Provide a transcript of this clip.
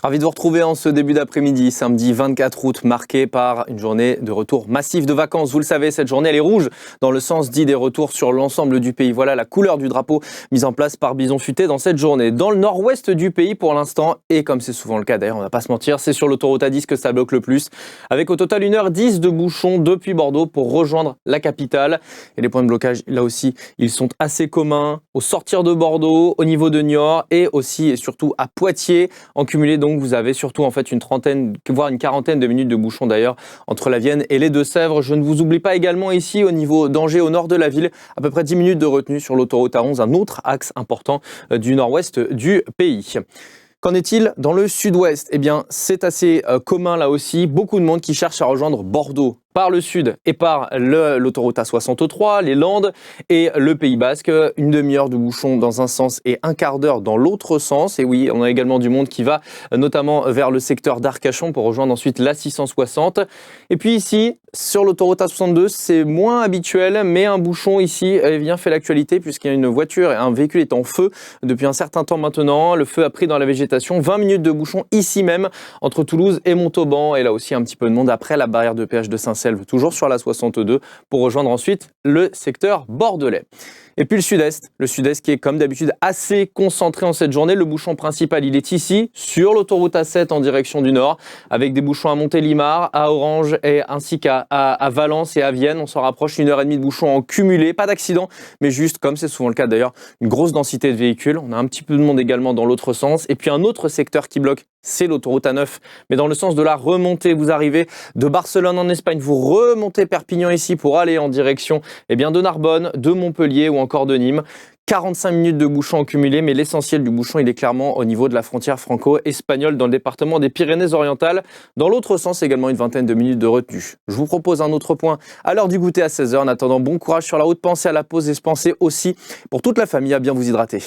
Ravi de vous retrouver en ce début d'après-midi, samedi 24 août, marqué par une journée de retour massif de vacances. Vous le savez, cette journée, elle est rouge dans le sens dit des retours sur l'ensemble du pays. Voilà la couleur du drapeau mise en place par Bison Futé dans cette journée. Dans le nord-ouest du pays pour l'instant, et comme c'est souvent le cas d'ailleurs, on va pas se mentir, c'est sur l'autoroute A10 que ça bloque le plus, avec au total 1h10 de bouchons depuis Bordeaux pour rejoindre la capitale. Et les points de blocage, là aussi, ils sont assez communs au sortir de Bordeaux, au niveau de Niort et aussi et surtout à Poitiers. En cumulé, donc, vous avez surtout en fait une trentaine, voire une quarantaine de minutes de bouchons d'ailleurs entre la Vienne et les Deux-Sèvres. Je ne vous oublie pas également ici au niveau d'Angers, au nord de la ville, à peu près 10 minutes de retenue sur l'autoroute A11, un autre axe important du nord-ouest du pays. Qu'en est-il dans le sud-ouest? Eh bien, c'est assez commun là aussi. Beaucoup de monde qui cherche à rejoindre Bordeaux par le sud et par l'autoroute A63, les Landes et le Pays Basque. Une demi-heure de bouchon dans un sens et un quart d'heure dans l'autre sens. Et oui, on a également du monde qui va notamment vers le secteur d'Arcachon pour rejoindre ensuite l'A660. Et puis ici, sur l'autoroute A62, c'est moins habituel, mais un bouchon ici fait l'actualité puisqu'il y a une voiture et un véhicule est en feu depuis un certain temps maintenant. Le feu a pris dans la végétation. 20 minutes de bouchon ici même entre Toulouse et Montauban. Et là aussi un petit peu de monde après la barrière de péage de Saint-Selve, toujours sur la 62, pour rejoindre ensuite le secteur bordelais. Et puis le sud-est qui est comme d'habitude assez concentré en cette journée. Le bouchon principal, il est ici, sur l'autoroute A7 en direction du nord, avec des bouchons à Montélimar, à Orange et ainsi qu'à Valence et à Vienne. On s'en rapproche, 1h30 de bouchons en cumulé, pas d'accident, mais juste, comme c'est souvent le cas d'ailleurs, une grosse densité de véhicules. On a un petit peu de monde également dans l'autre sens. Et puis un autre secteur qui bloque, c'est l'autoroute A9, mais dans le sens de la remontée. Vous arrivez de Barcelone en Espagne, vous remontez Perpignan ici pour aller en direction de Narbonne, de Montpellier ou encore de Nîmes. 45 minutes de bouchon en cumulé, mais l'essentiel du bouchon, il est clairement au niveau de la frontière franco-espagnole dans le département des Pyrénées-Orientales. Dans l'autre sens, également une vingtaine de minutes de retenue. Je vous propose un autre point à l'heure du goûter à 16h. En attendant, bon courage sur la route. Pensez à la pause et pensez aussi pour toute la famille à bien vous hydrater.